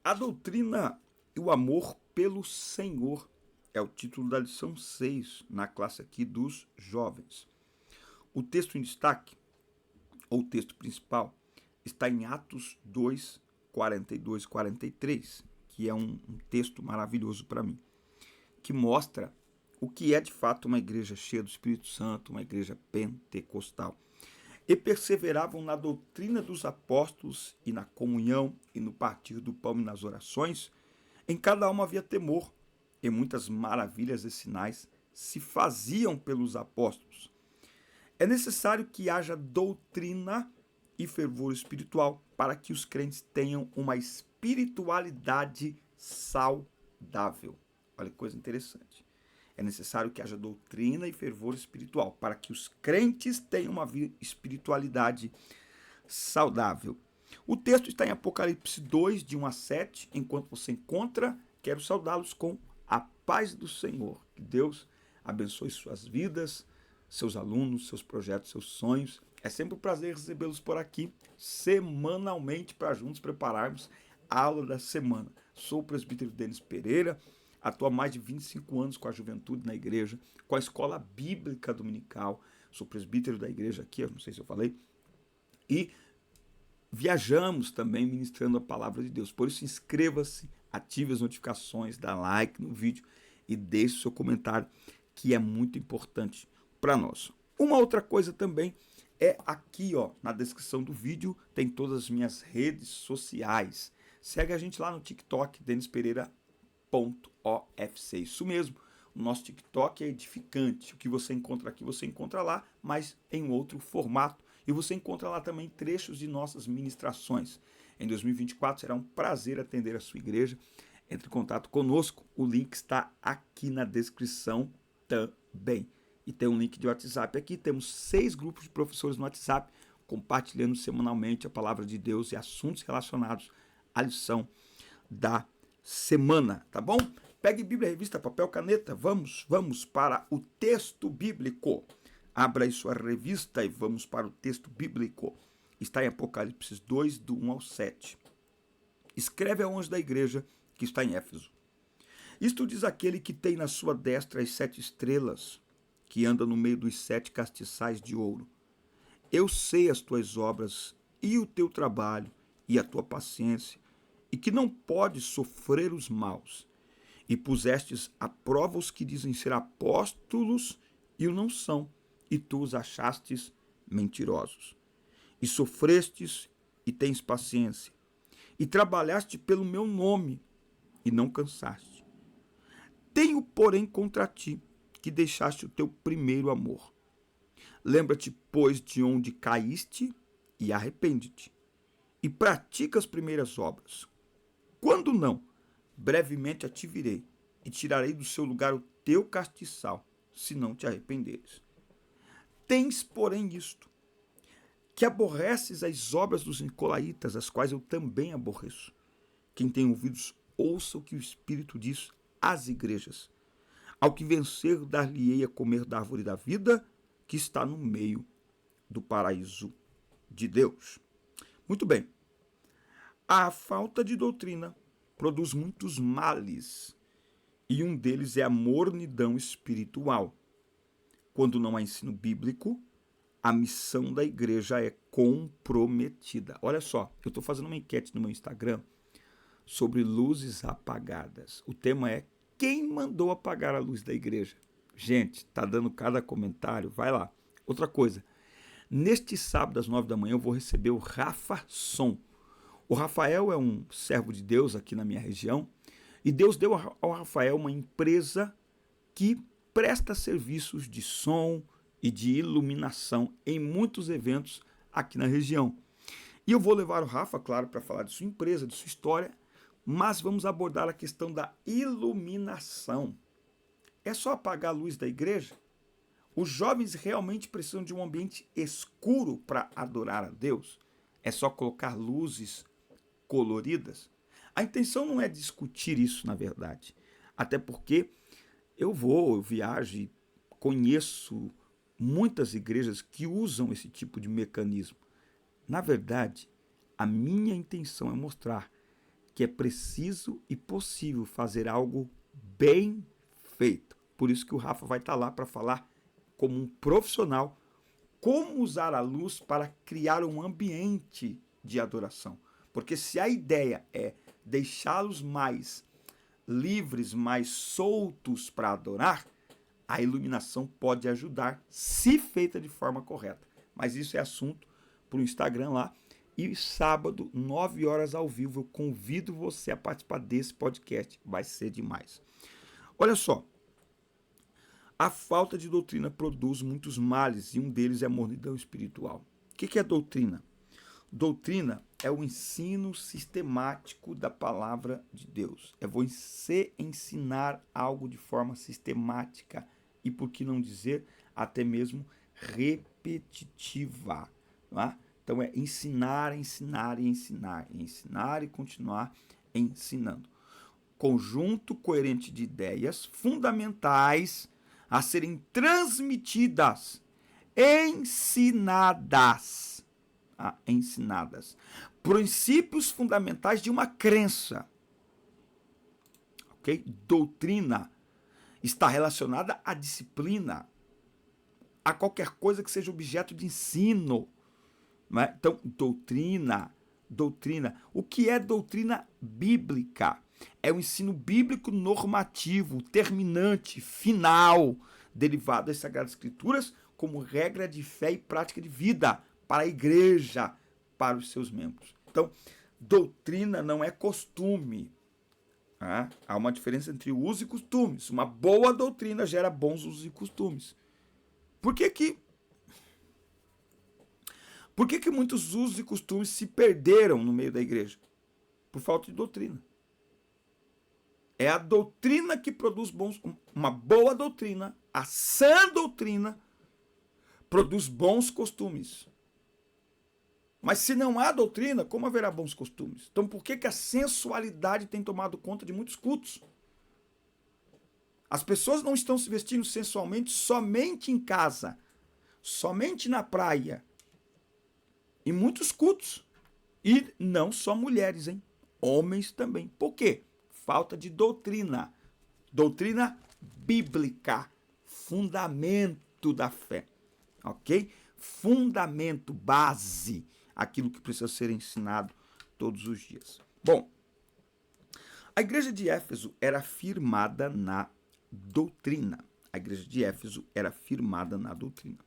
A doutrina e o amor pelo Senhor é o título da lição 6 na classe aqui dos jovens. O texto em destaque, ou o texto principal, está em Atos 2, 42 e 43, que é um texto maravilhoso para mim, que mostra o que é de fato uma igreja cheia do Espírito Santo, uma igreja pentecostal. E perseveravam na doutrina dos apóstolos e na comunhão e no partir do pão e nas orações. Em cada alma havia temor, e muitas maravilhas e sinais se faziam pelos apóstolos. É necessário que haja doutrina e fervor espiritual para que os crentes tenham uma espiritualidade saudável. Olha que coisa interessante. É necessário que haja doutrina e fervor espiritual para que os crentes tenham uma espiritualidade saudável. O texto está em Apocalipse 2, de 1 a 7. Enquanto você encontra, quero saudá-los com a paz do Senhor. Que Deus abençoe suas vidas, seus alunos, seus projetos, seus sonhos. É sempre um prazer recebê-los por aqui, semanalmente, para juntos prepararmos a aula da semana. Sou o presbítero Denis Pereira, atuo há mais de 25 anos com a juventude na igreja, com a escola bíblica dominical. Sou presbítero da igreja aqui, eu não sei se eu falei. E viajamos também ministrando a palavra de Deus. Por isso, inscreva-se, ative as notificações, dá like no vídeo e deixe o seu comentário, que é muito importante para nós. Uma outra coisa também é aqui, ó, na descrição do vídeo, tem todas as minhas redes sociais. Segue a gente lá no TikTok, denispereira.ofc. Isso mesmo, o nosso TikTok é edificante. O que você encontra aqui, você encontra lá, mas em outro formato. E você encontra lá também trechos de nossas ministrações. Em 2024 será um prazer atender a sua igreja. Entre em contato conosco, o link está aqui na descrição também. E tem um link de WhatsApp aqui, temos 6 grupos de professores no WhatsApp, compartilhando semanalmente a palavra de Deus e assuntos relacionados à lição da semana, tá bom? Pegue Bíblia, revista, papel, caneta, vamos para o texto bíblico. Abra aí sua revista e vamos para o texto bíblico. Está em Apocalipse 2, do 1 ao 7. Escreve ao anjo da igreja que está em Éfeso. Isto diz aquele que tem na sua destra as 7 estrelas, que anda no meio dos 7 castiçais de ouro. Eu sei as tuas obras e o teu trabalho e a tua paciência, e que não podes sofrer os maus. E pusestes à prova os que dizem ser apóstolos e o não são, e tu os achastes mentirosos. E sofrestes e tens paciência, e trabalhaste pelo meu nome, e não cansaste. Tenho, porém, contra ti, que deixaste o teu primeiro amor. Lembra-te, pois, de onde caíste, e arrepende-te, e pratica as primeiras obras. Quando não, brevemente a te virei, e tirarei do seu lugar o teu castiçal, se não te arrependeres. Tens, porém, isto, que aborreces as obras dos nicolaítas, as quais eu também aborreço. Quem tem ouvidos, ouça o que o Espírito diz às igrejas. Ao que vencer, dar-lhe-ei a comer da árvore da vida, que está no meio do paraíso de Deus. Muito bem. A falta de doutrina produz muitos males, e um deles é a mornidão espiritual. Quando não há ensino bíblico, a missão da igreja é comprometida. Olha só, eu estou fazendo uma enquete no meu Instagram sobre luzes apagadas. O tema é: quem mandou apagar a luz da igreja? Gente, tá dando cada comentário, vai lá. Outra coisa, neste sábado às 9 da manhã eu vou receber o Rafa Som. O Rafael é um servo de Deus aqui na minha região, e Deus deu ao Rafael uma empresa que presta serviços de som e de iluminação em muitos eventos aqui na região. E eu vou levar o Rafa, claro, para falar de sua empresa, de sua história, mas vamos abordar a questão da iluminação. É só apagar a luz da igreja? Os jovens realmente precisam de um ambiente escuro para adorar a Deus? É só colocar luzes coloridas? A intenção não é discutir isso, na verdade. Até porque eu viajo e conheço muitas igrejas que usam esse tipo de mecanismo. Na verdade, a minha intenção é mostrar que é preciso e possível fazer algo bem feito. Por isso que o Rafa vai estar lá para falar como um profissional como usar a luz para criar um ambiente de adoração. Porque se a ideia é deixá-los mais livres, mais soltos para adorar, a iluminação pode ajudar se feita de forma correta. Mas isso é assunto para o Instagram lá. E sábado, 9 horas ao vivo, eu convido você a participar desse podcast. Vai ser demais. Olha só. A falta de doutrina produz muitos males e um deles é a mornidão espiritual. O que é doutrina? Doutrina é o ensino sistemático da palavra de Deus. É você ensinar algo de forma sistemática e, por que não dizer, até mesmo repetitiva. Não é? Então é ensinar, ensinar e ensinar. Ensinar e continuar ensinando. Conjunto coerente de ideias fundamentais a serem transmitidas, ensinadas. Princípios fundamentais de uma crença. Ok? Doutrina está relacionada à disciplina, a qualquer coisa que seja objeto de ensino. Não é? Então, doutrina. O que é doutrina bíblica? É o ensino bíblico normativo, terminante, final, derivado das Sagradas Escrituras como regra de fé e prática de vida para a igreja, para os seus membros. Então, doutrina não é costume. Há uma diferença entre uso e costumes. Uma boa doutrina gera bons usos e costumes. Por que muitos usos e costumes se perderam no meio da igreja? Por falta de doutrina. É a doutrina que produz uma boa doutrina, a sã doutrina, produz bons costumes. Mas se não há doutrina, como haverá bons costumes? Então por que a sensualidade tem tomado conta de muitos cultos? As pessoas não estão se vestindo sensualmente somente em casa, somente na praia, em muitos cultos. E não só mulheres, hein? Homens também. Por quê? Falta de doutrina. Doutrina bíblica. Fundamento da fé. Ok? Fundamento, base. Aquilo que precisa ser ensinado todos os dias. Bom, a igreja de Éfeso era firmada na doutrina. A igreja de Éfeso era firmada na doutrina.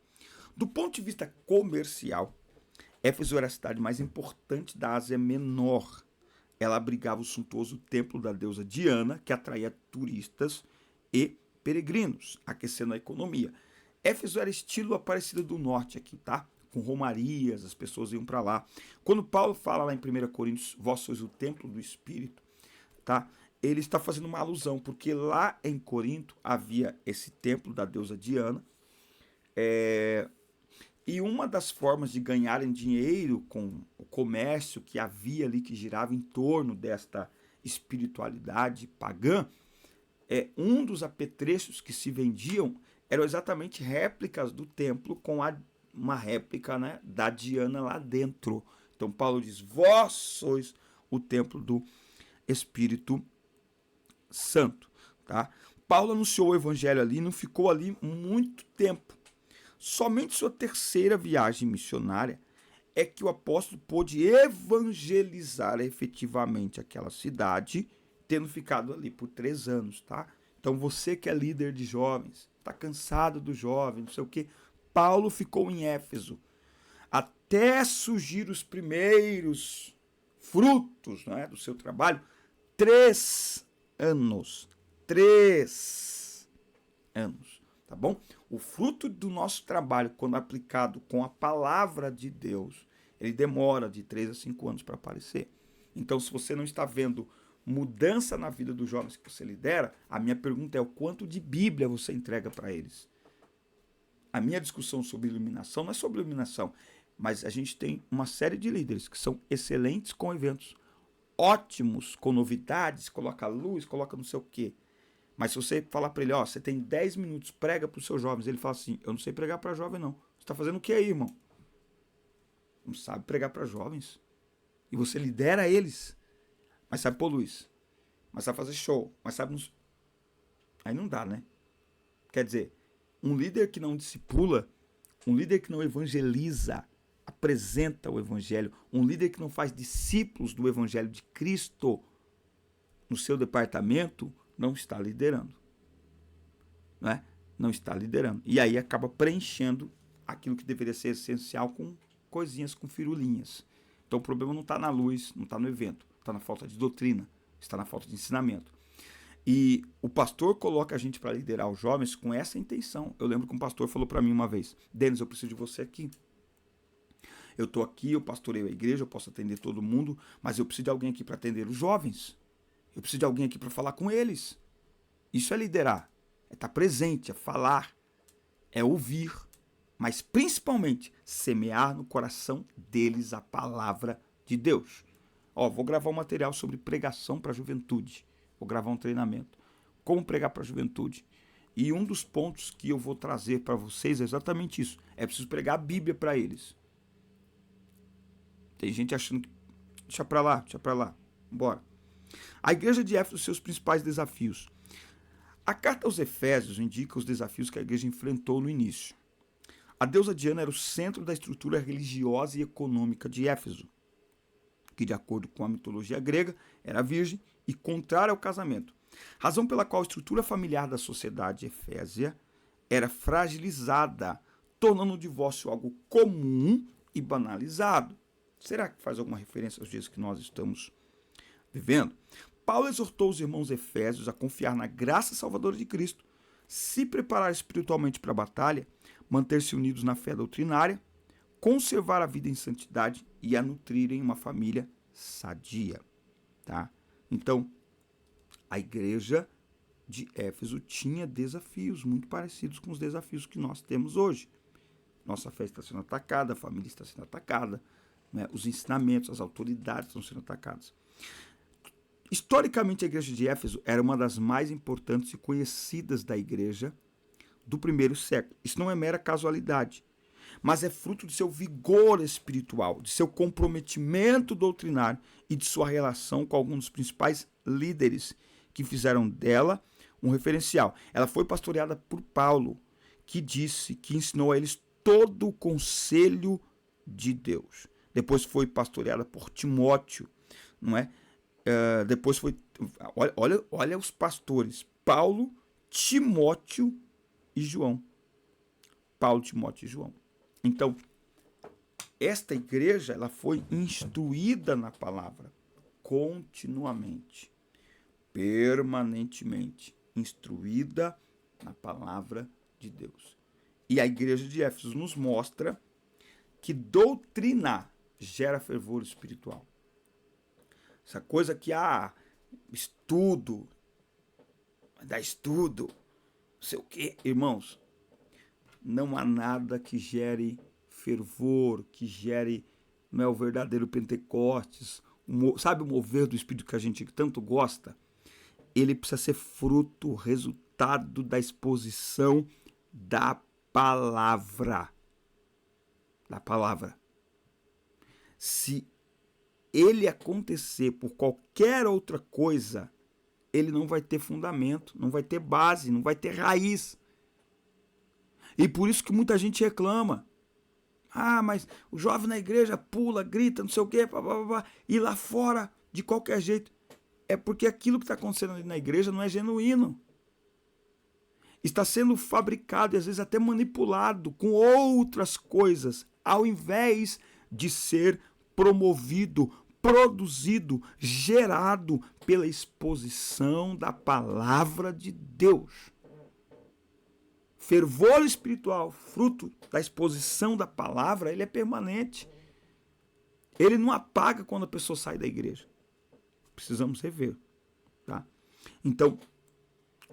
Do ponto de vista comercial, Éfeso era a cidade mais importante da Ásia Menor. Ela abrigava o suntuoso templo da deusa Diana, que atraía turistas e peregrinos, aquecendo a economia. Éfeso era estilo Aparecida do Norte aqui, tá? Com romarias, as pessoas iam para lá. Quando Paulo fala lá em 1 Coríntios, vós sois o templo do Espírito, tá? Ele está fazendo uma alusão, porque lá em Corinto havia esse templo da deusa Diana, e uma das formas de ganharem dinheiro com o comércio que havia ali, que girava em torno desta espiritualidade pagã, um dos apetrechos que se vendiam eram exatamente réplicas do templo com uma réplica, né, da Diana lá dentro. Então Paulo diz, vós sois o templo do Espírito Santo. Tá? Paulo anunciou o evangelho ali, não ficou ali muito tempo. Somente sua terceira viagem missionária é que o apóstolo pôde evangelizar efetivamente aquela cidade, tendo ficado ali por 3 anos, tá? Então você que é líder de jovens, está cansado do jovem, não sei o quê, Paulo ficou em Éfeso até surgir os primeiros frutos, não é, do seu trabalho, 3 anos. 3 anos, tá bom? O fruto do nosso trabalho, quando aplicado com a palavra de Deus, ele demora de 3 a 5 anos para aparecer. Então, se você não está vendo mudança na vida dos jovens que você lidera, a minha pergunta é o quanto de Bíblia você entrega para eles. A minha discussão sobre iluminação não é sobre iluminação, mas a gente tem uma série de líderes que são excelentes com eventos, ótimos com novidades, coloca luz, coloca não sei o quê. Mas se você falar para ele, ó, você tem 10 minutos, prega para os seus jovens, ele fala assim, eu não sei pregar para jovem não. Você está fazendo o que aí, irmão? Não sabe pregar para jovens. E você lidera eles. mas sabe pôr luz, mas sabe fazer show, mas sabe... Aí não dá, né? Quer dizer, um líder que não discipula, um líder que não evangeliza, apresenta o evangelho, um líder que não faz discípulos do evangelho de Cristo no seu departamento, não está liderando. Né? Não está liderando. E aí acaba preenchendo aquilo que deveria ser essencial com coisinhas, com firulinhas. Então o problema não está na luz, não está no evento, está na falta de doutrina, está na falta de ensinamento. E o pastor coloca a gente para liderar os jovens com essa intenção. Eu lembro que um pastor falou para mim uma vez: Denis, eu preciso de você aqui. Eu estou aqui, eu pastoreio a igreja, eu posso atender todo mundo, mas eu preciso de alguém aqui para atender os jovens. Eu preciso de alguém aqui para falar com eles. Isso é liderar, é estar presente, é falar, é ouvir, mas principalmente semear no coração deles a palavra de Deus. Vou gravar um material sobre pregação para a juventude. Vou gravar um treinamento. Como pregar para a juventude. E um dos pontos que eu vou trazer para vocês é exatamente isso. É preciso pregar a Bíblia para eles. Tem gente achando que... Deixa para lá. Bora. A igreja de Éfeso, seus principais desafios. A carta aos Efésios indica os desafios que a igreja enfrentou no início. A deusa Diana era o centro da estrutura religiosa e econômica de Éfeso, que, de acordo com a mitologia grega, era virgem e contrária ao casamento. Razão pela qual a estrutura familiar da sociedade efésia era fragilizada, tornando o divórcio algo comum e banalizado. Será que faz alguma referência aos dias que nós estamos vivendo? Paulo exortou os irmãos efésios a confiar na graça salvadora de Cristo, se preparar espiritualmente para a batalha, manter-se unidos na fé doutrinária, conservar a vida em santidade e a nutrirem uma família sadia. Tá? Então, a igreja de Éfeso tinha desafios muito parecidos com os desafios que nós temos hoje. Nossa fé está sendo atacada, a família está sendo atacada, né? Os ensinamentos, as autoridades estão sendo atacadas. Historicamente, a igreja de Éfeso era uma das mais importantes e conhecidas da igreja do primeiro século. Isso não é mera casualidade, mas é fruto de seu vigor espiritual, de seu comprometimento doutrinário e de sua relação com alguns dos principais líderes que fizeram dela um referencial. Ela foi pastoreada por Paulo, que ensinou a eles todo o conselho de Deus. Depois foi pastoreada por Timóteo, não é? Depois foi... Olha os pastores, Paulo, Timóteo e João. Paulo, Timóteo e João. Então, esta igreja ela foi instruída na palavra continuamente, permanentemente, instruída na palavra de Deus. E a igreja de Éfeso nos mostra que doutrinar gera fervor espiritual. Essa coisa que estudo, dá estudo, não sei o quê. Irmãos, não há nada que gere fervor, que gere, não é o verdadeiro Pentecostes, sabe o mover do Espírito que a gente tanto gosta? Ele precisa ser fruto, resultado da exposição da palavra. Da palavra. Se ele acontecer por qualquer outra coisa, ele não vai ter fundamento, não vai ter base, não vai ter raiz. E por isso que muita gente reclama. Mas o jovem na igreja pula, grita, não sei o quê, e lá fora, de qualquer jeito. É porque aquilo que está acontecendo ali na igreja não é genuíno. Está sendo fabricado e às vezes até manipulado com outras coisas, ao invés de ser promovido, produzido, gerado pela exposição da palavra de Deus. Fervor espiritual, fruto da exposição da palavra, ele é permanente. Ele não apaga quando a pessoa sai da igreja. Precisamos rever. Tá? Então,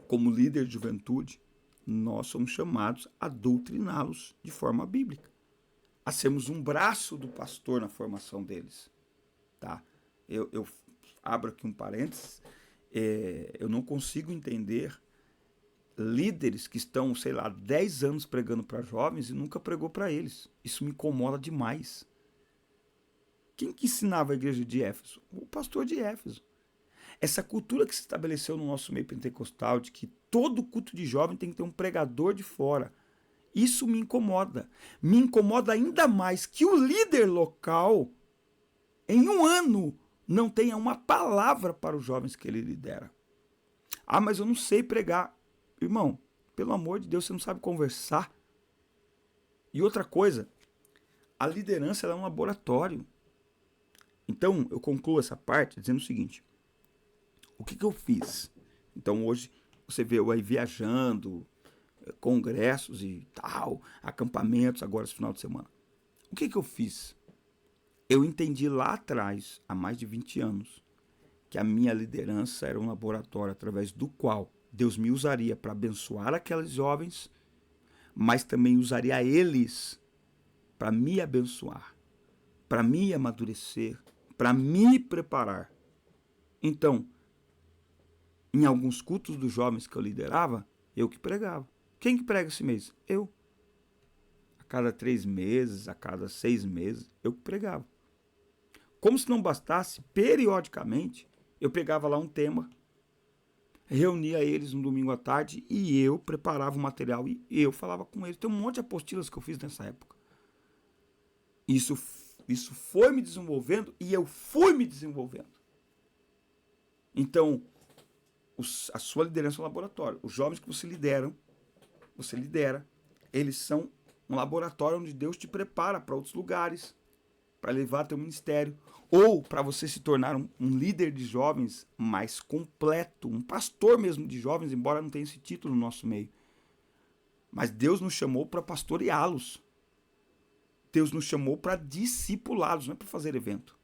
como líder de juventude, nós somos chamados a doutriná-los de forma bíblica. A sermos um braço do pastor na formação deles. Tá? Eu abro aqui um parênteses. Eu não consigo entender líderes que estão, 10 anos pregando para jovens e nunca pregou para eles. Isso me incomoda demais. Quem que ensinava a igreja de Éfeso? O pastor de Éfeso. Essa cultura que se estabeleceu no nosso meio pentecostal de que todo culto de jovem tem que ter um pregador de fora. Isso me incomoda. Me incomoda ainda mais que o líder local, em um ano, não tenha uma palavra para os jovens que ele lidera. Ah, mas eu não sei pregar. Irmão, pelo amor de Deus, você não sabe conversar. E outra coisa, a liderança é um laboratório. Então, eu concluo essa parte dizendo o seguinte. O que eu fiz? Então, hoje, você vê eu aí viajando, congressos e tal, acampamentos agora esse final de semana. O que eu fiz? Eu entendi lá atrás, há mais de 20 anos, que a minha liderança era um laboratório através do qual Deus me usaria para abençoar aqueles jovens, mas também usaria eles para me abençoar, para me amadurecer, para me preparar. Então, em alguns cultos dos jovens que eu liderava, eu que pregava. Quem que prega esse mês? Eu. A cada 3 meses, a cada 6 meses, eu que pregava. Como se não bastasse, periodicamente, eu pegava lá um tema, reunia eles um domingo à tarde e eu preparava o material e eu falava com eles. Tem um monte de apostilas que eu fiz nessa época. Isso foi me desenvolvendo e eu fui me desenvolvendo. Então, a sua liderança é um laboratório. Os jovens que você lidera, eles são um laboratório onde Deus te prepara para outros lugares, para levar teu ministério, ou para você se tornar um líder de jovens mais completo, um pastor mesmo de jovens, embora não tenha esse título no nosso meio. Mas Deus nos chamou para pastoreá-los. Deus nos chamou para discipulá-los, não é para fazer evento.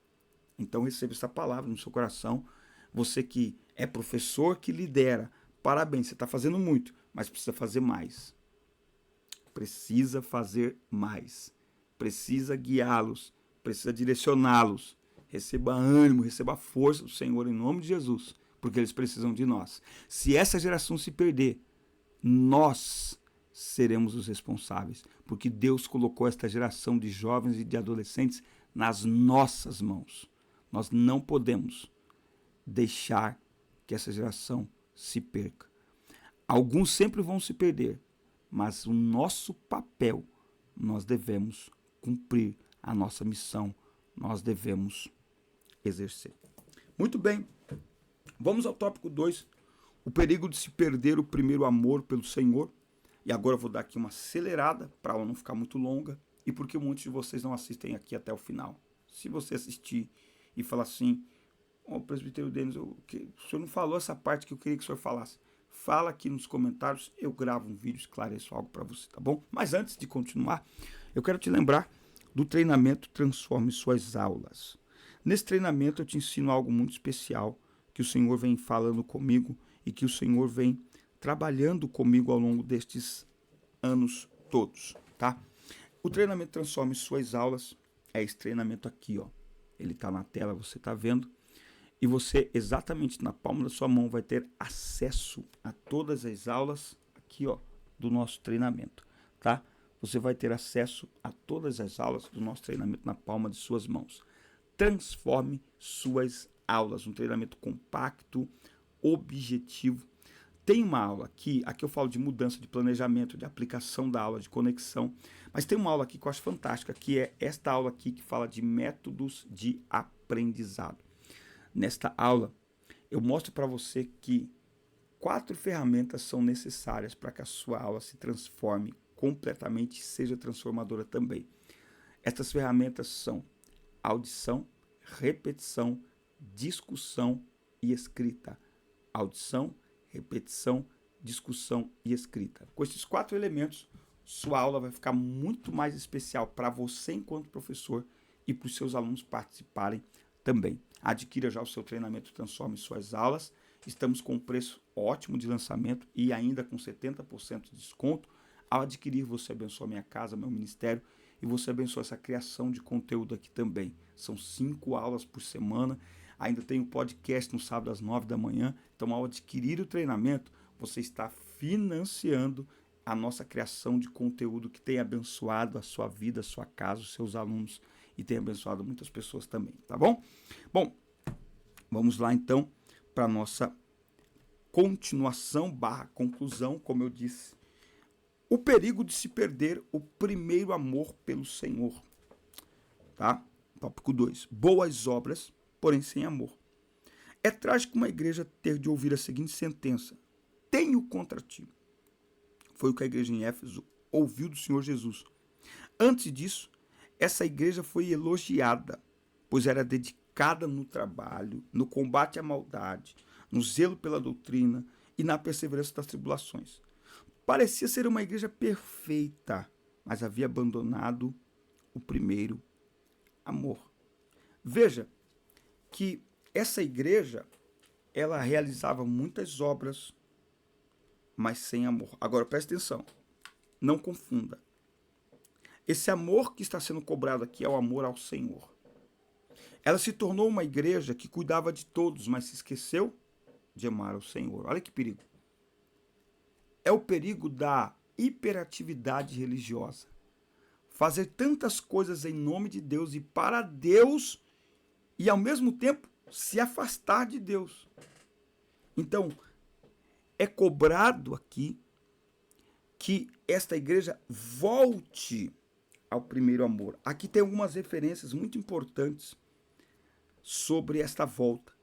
Então receba essa palavra no seu coração. Você que é professor, que lidera, parabéns, você está fazendo muito, mas precisa fazer mais. Precisa fazer mais. Precisa guiá-los, precisa direcioná-los. Receba ânimo, receba força do Senhor em nome de Jesus, porque eles precisam de nós. Se essa geração se perder, nós seremos os responsáveis, porque Deus colocou esta geração de jovens e de adolescentes nas nossas mãos. Nós não podemos deixar que essa geração se perca. Alguns sempre vão se perder, mas o nosso papel, nós devemos cumprir a nossa missão, nós devemos exercer. Muito bem, vamos ao tópico 2, o perigo de se perder o primeiro amor pelo Senhor. E agora eu vou dar aqui uma acelerada para ela não ficar muito longa e porque muitos de vocês não assistem aqui até o final. Se você assistir e falar assim, presbítero Denis, o senhor não falou essa parte que eu queria que o senhor falasse. Fala aqui nos comentários, eu gravo um vídeo, esclareço algo para você, tá bom? Mas antes de continuar, eu quero te lembrar do treinamento Transforme Suas Aulas. Nesse treinamento eu te ensino algo muito especial que o Senhor vem falando comigo e que o Senhor vem trabalhando comigo ao longo destes anos todos, tá? O treinamento Transforme Suas Aulas é esse treinamento aqui, ó. Ele está na tela, você está vendo. E você, exatamente na palma da sua mão, vai ter acesso a todas as aulas aqui, ó, do nosso treinamento, tá? Você vai ter acesso a todas as aulas do nosso treinamento na palma de suas mãos. Transforme suas aulas, um treinamento compacto, objetivo. Tem uma aula aqui eu falo de mudança de planejamento, de aplicação da aula, de conexão, mas tem uma aula aqui que eu acho fantástica, que é esta aula aqui que fala de métodos de aprendizado. Nesta aula, eu mostro para você que 4 ferramentas são necessárias para que a sua aula se transforme completamente e seja transformadora também. Estas ferramentas são audição, repetição, discussão e escrita. Audição, repetição, discussão e escrita. Com esses 4 elementos, sua aula vai ficar muito mais especial para você enquanto professor e para os seus alunos participarem também. Adquira já o seu treinamento Transforme Suas Aulas. Estamos com um preço ótimo de lançamento e ainda com 70% de desconto. Ao adquirir, você abençoa minha casa, meu ministério e você abençoa essa criação de conteúdo aqui também. São 5 aulas por semana. Ainda tem o podcast no sábado às 9 da manhã. Então, ao adquirir o treinamento, você está financiando a nossa criação de conteúdo que tem abençoado a sua vida, a sua casa, os seus alunos e tem abençoado muitas pessoas também, tá bom? Bom, vamos lá então para nossa continuação / conclusão, como eu disse. O perigo de se perder o primeiro amor pelo Senhor. Tá? Tópico 2. Boas obras, porém sem amor. É trágico uma igreja ter de ouvir a seguinte sentença: tenho contra ti. Foi o que a igreja em Éfeso ouviu do Senhor Jesus. Antes disso, essa igreja foi elogiada, pois era dedicada no trabalho, no combate à maldade, no zelo pela doutrina e na perseverança das tribulações. Parecia ser uma igreja perfeita, mas havia abandonado o primeiro amor. Veja que essa igreja, ela realizava muitas obras, mas sem amor. Agora, preste atenção, não confunda. Esse amor que está sendo cobrado aqui é o amor ao Senhor. Ela se tornou uma igreja que cuidava de todos, mas se esqueceu de amar ao Senhor. Olha que perigo. É o perigo da hiperatividade religiosa. Fazer tantas coisas em nome de Deus e para Deus e ao mesmo tempo se afastar de Deus. Então, é cobrado aqui que esta igreja volte ao primeiro amor. Aqui tem algumas referências muito importantes sobre esta volta.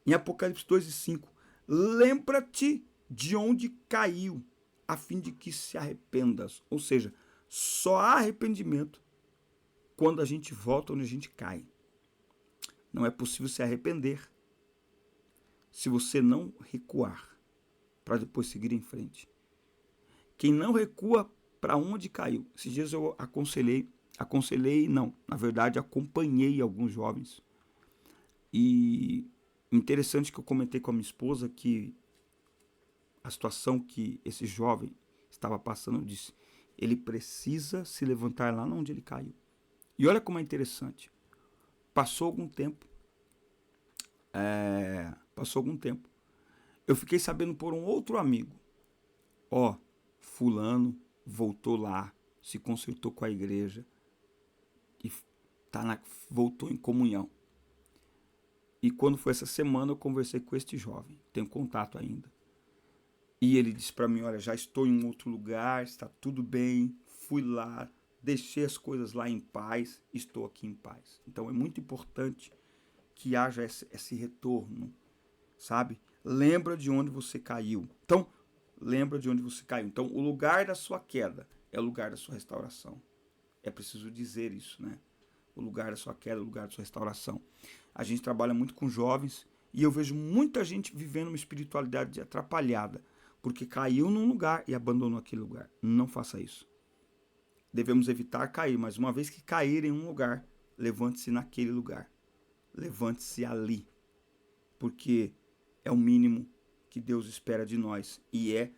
Em Apocalipse 2:5, lembra-te de onde caiu, a fim de que se arrependas. Ou seja, só há arrependimento quando a gente volta onde a gente cai. Não é possível se arrepender se você não recuar para depois seguir em frente. Quem não recua para onde caiu. Esses dias eu acompanhei alguns jovens. E interessante que eu comentei com a minha esposa que a situação que esse jovem estava passando, eu disse, ele precisa se levantar lá onde ele caiu. E olha como é interessante. Passou algum tempo. Eu fiquei sabendo por um outro amigo. Fulano voltou lá, se consertou com a igreja e voltou em comunhão. E quando foi essa semana eu conversei com este jovem, tenho contato ainda. E ele disse para mim, olha, já estou em outro lugar, está tudo bem, fui lá, deixei as coisas lá em paz, estou aqui em paz. Então é muito importante que haja esse retorno, sabe? Lembra de onde você caiu. Então, o lugar da sua queda é o lugar da sua restauração. É preciso dizer isso, né? O lugar da sua queda é o lugar da sua restauração. A gente trabalha muito com jovens e eu vejo muita gente vivendo uma espiritualidade atrapalhada, porque caiu num lugar e abandonou aquele lugar. Não faça isso. Devemos evitar cair, mas uma vez que cair em um lugar, levante-se naquele lugar. Levante-se ali, porque é o mínimo que Deus espera de nós e é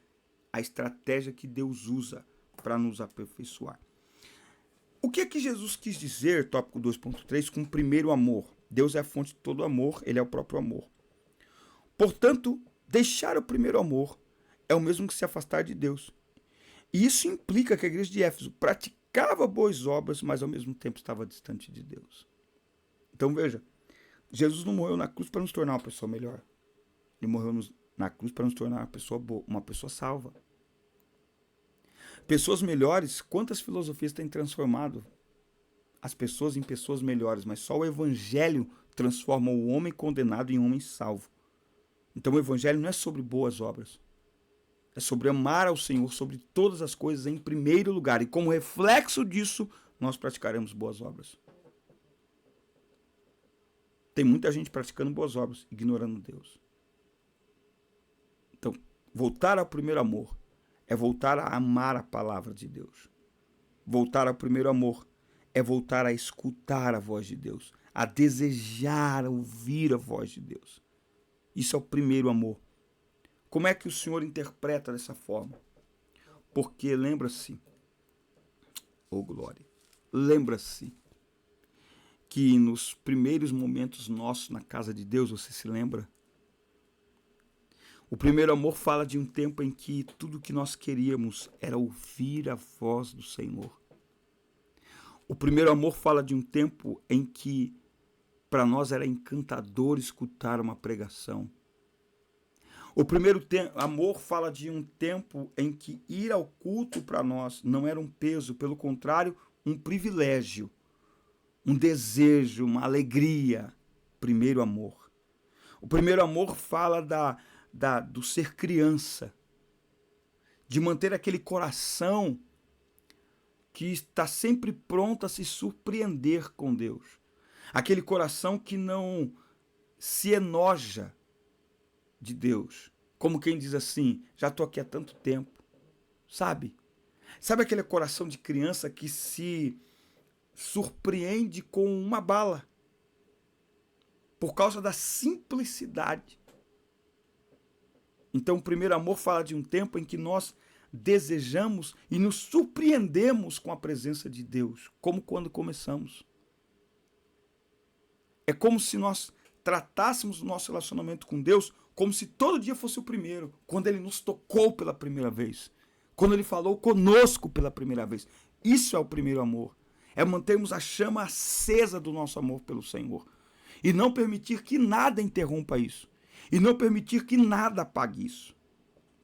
a estratégia que Deus usa para nos aperfeiçoar. O que é que Jesus quis dizer, tópico 2.3, com o primeiro amor? Deus é a fonte de todo amor, ele é o próprio amor. Portanto, deixar o primeiro amor é o mesmo que se afastar de Deus. E isso implica que a igreja de Éfeso praticava boas obras, mas ao mesmo tempo estava distante de Deus. Então veja, Jesus não morreu na cruz para nos tornar uma pessoa melhor. Ele morreu na cruz para nos tornar uma pessoa boa, uma pessoa salva. Pessoas melhores, quantas filosofias têm transformado as pessoas em pessoas melhores, mas só o evangelho transforma o homem condenado em homem salvo. Então o evangelho não é sobre boas obras. É sobre amar ao Senhor sobre todas as coisas em primeiro lugar. E como reflexo disso, nós praticaremos boas obras. Tem muita gente praticando boas obras, ignorando Deus. Então, voltar ao primeiro amor é voltar a amar a palavra de Deus. Voltar ao primeiro amor é voltar a escutar a voz de Deus, a desejar ouvir a voz de Deus. Isso é o primeiro amor. Como é que o Senhor interpreta dessa forma? Porque lembra-se, glória, lembra-se que nos primeiros momentos nossos na casa de Deus, você se lembra? O primeiro amor fala de um tempo em que tudo que nós queríamos era ouvir a voz do Senhor. O primeiro amor fala de um tempo em que para nós era encantador escutar uma pregação. O primeiro amor fala de um tempo em que ir ao culto para nós não era um peso, pelo contrário, um privilégio, um desejo, uma alegria. Primeiro amor. O primeiro amor fala do ser criança, de manter aquele coração que está sempre pronto a se surpreender com Deus. Aquele coração que não se enoja de Deus. Como quem diz assim, já estou aqui há tanto tempo. Sabe? Sabe aquele coração de criança que se surpreende com uma bala? Por causa da simplicidade. Então, o primeiro amor fala de um tempo em que nós desejamos e nos surpreendemos com a presença de Deus, como quando começamos. É como se nós tratássemos o nosso relacionamento com Deus como se todo dia fosse o primeiro, quando Ele nos tocou pela primeira vez, quando Ele falou conosco pela primeira vez. Isso é o primeiro amor. É mantermos a chama acesa do nosso amor pelo Senhor. E não permitir que nada interrompa isso. E não permitir que nada apague isso.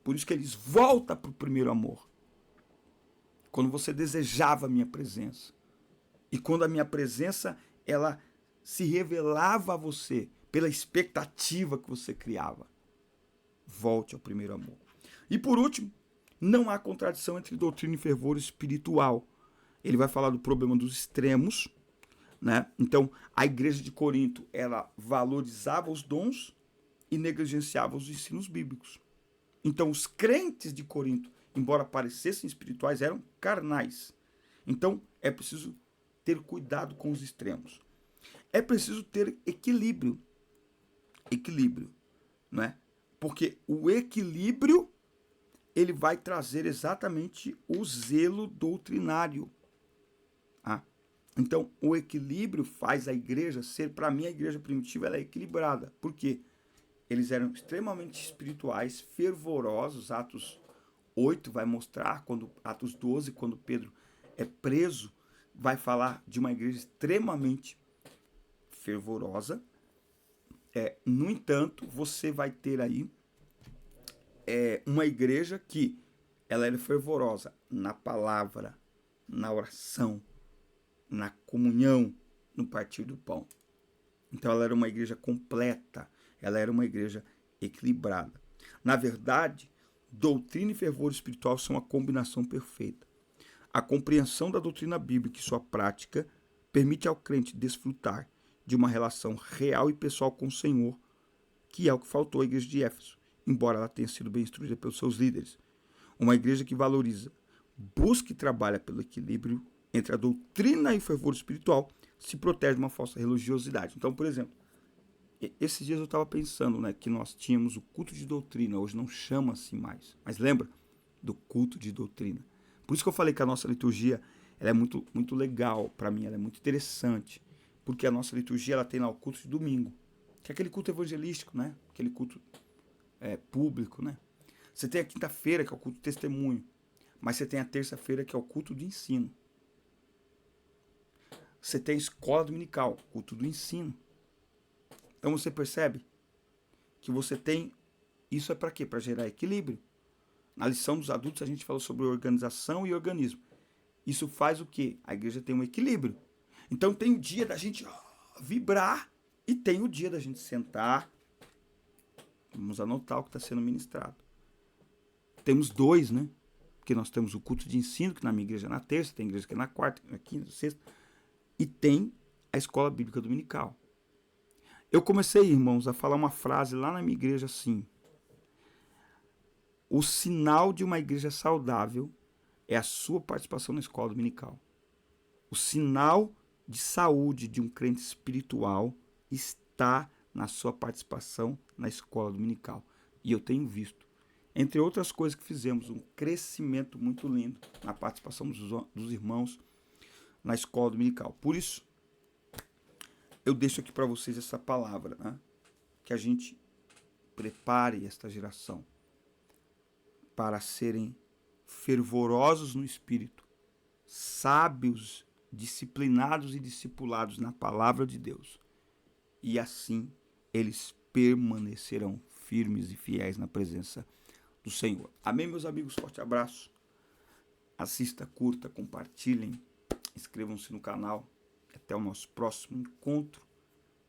Por isso que eles voltam para o primeiro amor. Quando você desejava a minha presença. E quando a minha presença, ela se revelava a você pela expectativa que você criava. Volte ao primeiro amor. E por último, não há contradição entre doutrina e fervor espiritual. Ele vai falar do problema dos extremos, né? Então, a igreja de Corinto, ela valorizava os dons e negligenciava os ensinos bíblicos. Então, os crentes de Corinto, embora parecessem espirituais, eram carnais. Então, é preciso ter cuidado com os extremos. É preciso ter equilíbrio. Equilíbrio, né? Porque o equilíbrio, ele vai trazer exatamente o zelo doutrinário. Ah, então, o equilíbrio faz a igreja ser, para mim, a igreja primitiva, ela é equilibrada. Por quê? Eles eram extremamente espirituais, fervorosos. Atos 8 vai mostrar, Atos 12, quando Pedro é preso, vai falar de uma igreja extremamente fervorosa. No entanto, você vai ter aí uma igreja que ela era fervorosa na palavra, na oração, na comunhão, no partir do pão. Então ela era uma igreja completa, ela era uma igreja equilibrada. Na verdade, doutrina e fervor espiritual são a combinação perfeita. A compreensão da doutrina bíblica e sua prática permite ao crente desfrutar de uma relação real e pessoal com o Senhor, que é o que faltou à igreja de Éfeso, embora ela tenha sido bem instruída pelos seus líderes. Uma igreja que valoriza, busca e trabalha pelo equilíbrio entre a doutrina e o fervor espiritual se protege de uma falsa religiosidade. Então, por exemplo, esses dias eu estava pensando, né, que nós tínhamos o culto de doutrina, hoje não chama assim mais, mas lembra do culto de doutrina. Por isso que eu falei que a nossa liturgia ela é muito, muito legal para mim, ela é muito interessante, porque a nossa liturgia ela tem lá o culto de domingo, que é aquele culto evangelístico, né, aquele culto público, né. Você tem a quinta-feira, que é o culto de testemunho, mas você tem a terça-feira, que é o culto de ensino. Você tem a escola dominical, culto do ensino. Então você percebe que você tem... Isso é para quê? Para gerar equilíbrio. Na lição dos adultos a gente falou sobre organização e organismo. Isso faz o quê? A igreja tem um equilíbrio. Então tem o dia da gente vibrar e tem o dia da gente sentar. Vamos anotar o que está sendo ministrado. Temos dois, né? Porque nós temos o culto de ensino, que na minha igreja é na terça, tem igreja que é na quarta, na quinta, na sexta. E tem a escola bíblica dominical. Eu comecei, irmãos, a falar uma frase lá na minha igreja assim: o sinal de uma igreja saudável é a sua participação na escola dominical. O sinal de saúde de um crente espiritual está na sua participação na escola dominical. E eu tenho visto, entre outras coisas que fizemos, um crescimento muito lindo na participação dos irmãos na escola dominical. Por isso, eu deixo aqui para vocês essa palavra, né? Que a gente prepare esta geração para serem fervorosos no espírito, sábios, disciplinados e discipulados na palavra de Deus. E assim eles permanecerão firmes e fiéis na presença do Senhor. Amém, meus amigos? Forte abraço. Assista, curta, compartilhem, inscrevam-se no canal. Até o nosso próximo encontro.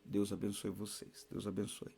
Deus abençoe vocês. Deus abençoe.